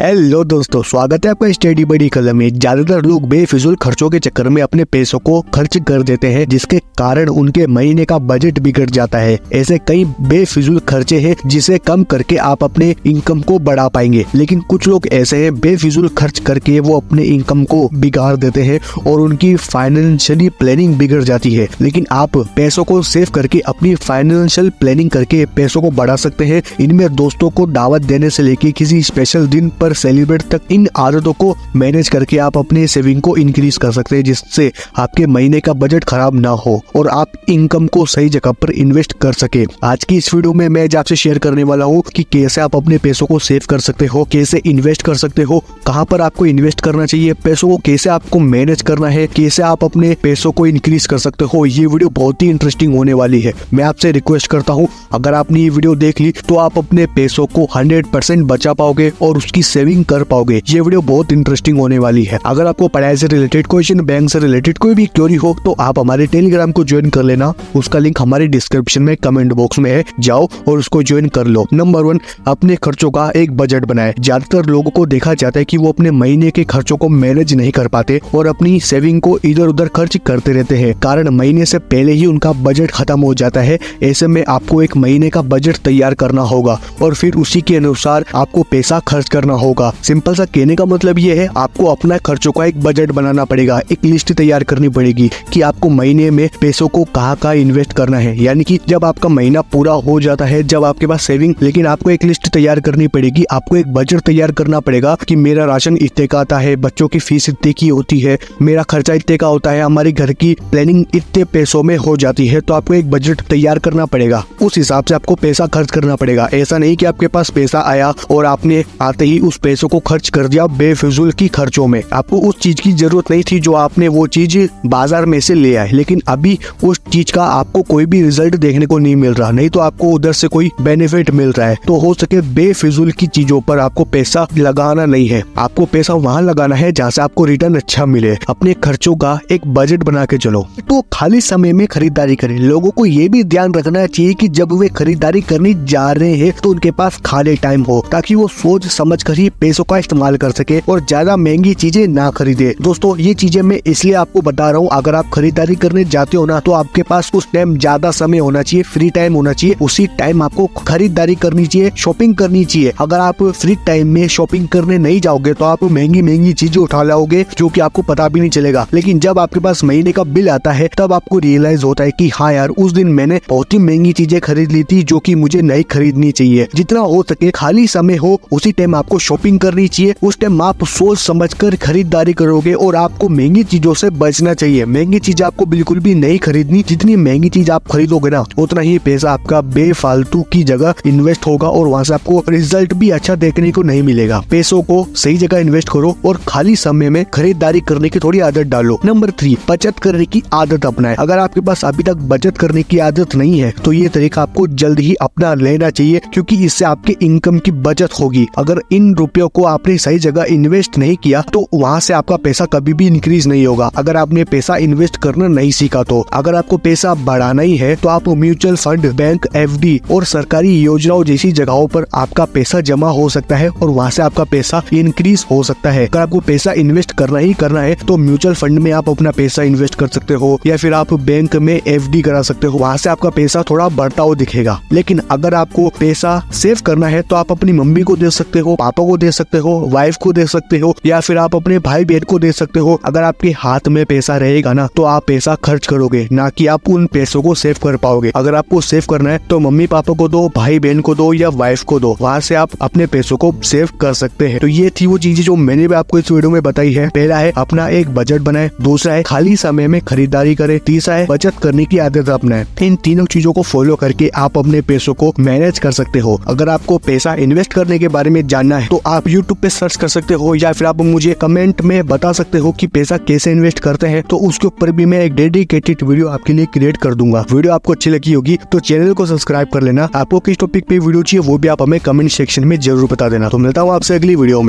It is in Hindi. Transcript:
हेलो दोस्तों, स्वागत है आपका स्टडी बडी कलम में। ज्यादातर लोग बेफिजूल खर्चों के चक्कर में अपने पैसों को खर्च कर देते हैं, जिसके कारण उनके महीने का बजट बिगड़ जाता है। ऐसे कई बेफिजूल खर्चे हैं जिसे कम करके आप अपने इनकम को बढ़ा पाएंगे, लेकिन कुछ लोग ऐसे हैं बेफिजूल खर्च करके वो अपने इनकम को बिगाड़ देते हैं और उनकी फाइनेंशियली प्लानिंग बिगड़ जाती है। लेकिन आप पैसों को सेव करके अपनी फाइनेंशियल प्लानिंग करके पैसों को बढ़ा सकते हैं। इनमें दोस्तों को दावत देने से लेके किसी स्पेशल दिन पर सेलिब्रेट तक इन आदतों को मैनेज करके आप अपने सेविंग को इंक्रीज कर सकते हैं, जिससे आपके महीने का बजट खराब ना हो और आप इनकम को सही जगह पर इन्वेस्ट कर सके। आज की इस वीडियो में मैं आपसे शेयर करने वाला हूँ कि कैसे आप अपने पैसों को सेव कर सकते हो, कैसे इन्वेस्ट कर सकते हो, कहाँ पर आपको इन्वेस्ट करना चाहिए, पैसों को कैसे आपको मैनेज करना है, कैसे आप अपने पैसों को इंक्रीज कर सकते हो। ये वीडियो बहुत ही इंटरेस्टिंग होने वाली है। मैं आपसे रिक्वेस्ट करता हूँ, अगर आपने ये वीडियो देख ली तो आप अपने पैसों को 100% बचा पाओगे और उसकी सेविंग कर पाओगे। ये वीडियो बहुत इंटरेस्टिंग होने वाली है। अगर आपको पढ़ाई से रिलेटेड क्वेश्चन, बैंक से रिलेटेड कोई भी क्वेरी हो तो आप हमारे टेलीग्राम को ज्वाइन कर लेना। उसका लिंक हमारे डिस्क्रिप्शन में कमेंट बॉक्स में है, जाओ और उसको ज्वाइन कर लो। नंबर 1, अपने खर्चों का एक बजट बनाए। ज्यादातर लोगों को देखा जाता है कि वो अपने महीने के खर्चों को मैनेज नहीं कर पाते और अपनी सेविंग को इधर उधर खर्च करते रहते हैं, कारण महीने से पहले ही उनका बजट खत्म हो जाता है। ऐसे में आपको एक महीने का बजट तैयार करना होगा और फिर उसी के अनुसार आपको पैसा खर्च करना होगा। सिंपल सा कहने का मतलब ये है, आपको अपना खर्चों का एक बजट बनाना पड़ेगा, एक लिस्ट तैयार करनी पड़ेगी कि आपको महीने में पैसों को कहाँ इन्वेस्ट करना है। यानी कि जब आपका महीना पूरा हो जाता है, जब आपके पास सेविंग, लेकिन आपको एक लिस्ट तैयार करनी पड़ेगी, आपको एक बजट तैयार करना पड़ेगा कि मेरा राशन इतने का आता है, बच्चों की फीस इतने की होती है, मेरा खर्चा इतने का होता है, हमारी घर की प्लानिंग इतने पैसों में हो जाती है। तो आपको एक बजट तैयार करना पड़ेगा, उस हिसाब से आपको पैसा खर्च करना पड़ेगा। ऐसा नहीं कि आपके पास पैसा आया और आपने आते ही उस पैसों को खर्च कर दिया बेफिजूल की खर्चों में। आपको उस चीज की जरूरत नहीं थी जो आपने वो चीज बाजार में से ले आए, लेकिन अभी उस चीज का आपको कोई भी रिजल्ट देखने को नहीं मिल रहा, नहीं तो आपको उधर से कोई बेनिफिट मिल रहा है। तो हो सके बेफिजूल की चीजों पर आपको पैसा लगाना नहीं है, आपको पैसा वहाँ लगाना है जहाँ से आपको रिटर्न अच्छा मिले। अपने खर्चों का एक बजट बना के चलो। तो खाली समय में खरीदारी करें। लोगों को ये भी ध्यान रखना चाहिए कि जब वे खरीदारी करने जा रहे हैं तो उनके पास खाली टाइम हो, ताकि वो सोच समझ कर ही पैसों का इस्तेमाल कर सके और ज्यादा महंगी चीजें ना खरीदे। दोस्तों, ये चीजें मैं इसलिए आपको बता रहा हूँ, अगर आप खरीदारी करने जाते हो ना तो आपके पास उस टाइम ज्यादा समय होना चाहिए, फ्री टाइम होना चाहिए। उसी टाइम आपको खरीदारी करनी चाहिए, शॉपिंग करनी चाहिए। अगर आप फ्री टाइम में शॉपिंग करने नहीं जाओगे तो आप महंगी महंगी चीजें उठा लाओगे जो कि आपको पता भी नहीं चलेगा। लेकिन जब आपके पास महीने का बिल आता है तब आपको रियलाइज होता है कि हाँ यार, उस दिन मैंने बहुत ही महंगी चीजें खरीद ली थी जो कि मुझे नहीं खरीदनी चाहिए। जितना हो सके खाली समय हो उसी टाइम आपको शॉपिंग करनी चाहिए। उस टाइम आप सोच समझकर खरीदारी करोगे और आपको महंगी चीजों से बचना चाहिए। महंगी चीज आपको बिल्कुल भी नहीं खरीदनी। जितनी महंगी चीज आप खरीदोगे ना उतना ही पैसा आपका बेफालतू की जगह इन्वेस्ट होगा और वहाँ से आपको रिजल्ट भी अच्छा देखने को नहीं मिलेगा। पैसों को सही जगह इन्वेस्ट करो और खाली समय में खरीदारी करने की थोड़ी आदत डालो। नंबर 3, बचत करने की आदत अपनाएं। अगर आपके पास अभी तक बचत करने की आदत नहीं है तो ये तरीका आपको जल्द ही अपना लेना चाहिए, क्योंकि इससे आपके इनकम की बचत होगी। अगर इन रुपयों को आपने सही जगह इन्वेस्ट नहीं किया तो वहाँ से आपका पैसा कभी भी इंक्रीज नहीं होगा। अगर आपने पैसा इन्वेस्ट करना नहीं सीखा तो अगर आपको पैसा बढ़ाना ही है तो आप म्यूचुअल फंड, बैंक, FD और सरकारी योजनाओं जैसी जगहों पर आपका पैसा जमा हो सकता है और वहाँ से आपका पैसा इंक्रीज हो सकता है। अगर आपको पैसा इन्वेस्ट करना ही करना है तो म्यूचुअल फंड में आप अपना पैसा इन्वेस्ट कर सकते हो, या फिर आप बैंक में FD करा सकते हो, वहाँ से आपका पैसा थोड़ा बढ़ता हुआ दिखेगा। लेकिन अगर आपको पैसा सेव करना है तो आप अपनी मम्मी को दे सकते हो, पापा को दे सकते हो, वाइफ को दे सकते हो, या फिर आप अपने भाई बहन को दे सकते हो। अगर आपके हाथ में पैसा रहेगा ना तो आप पैसा खर्च करोगे, ना कि आप उन पैसों को सेव कर पाओगे। अगर आपको सेव करना है तो मम्मी पापा को दो, भाई बहन को दो या वाइफ को दो, वहाँ से आप अपने पैसों को सेव कर सकते हैं। तो ये थी वो चीजें जो मैंने भी आपको इस वीडियो में बताई है। पहला है अपना एक बजट बनाए, दूसरा है खाली समय में खरीदारी करे, तीसरा है बचत करने की आदत अपनाए। इन तीनों चीजों को फॉलो करके आप अपने पैसों को मैनेज कर सकते हो। अगर आपको पैसा इन्वेस्ट करने के बारे में जानना है तो आप YouTube पे सर्च कर सकते हो, या फिर आप मुझे कमेंट में बता सकते हो कि पैसा कैसे इन्वेस्ट करते हैं, तो उसके ऊपर भी मैं एक डेडिकेटेड वीडियो आपके लिए क्रिएट कर दूंगा। वीडियो आपको अच्छी लगी होगी तो चैनल को सब्सक्राइब कर लेना। आपको किस टॉपिक पे वीडियो चाहिए वो भी आप हमें कमेंट सेक्शन में जरूर बता देना। तो मिलता हूँ आपसे अगली वीडियो में।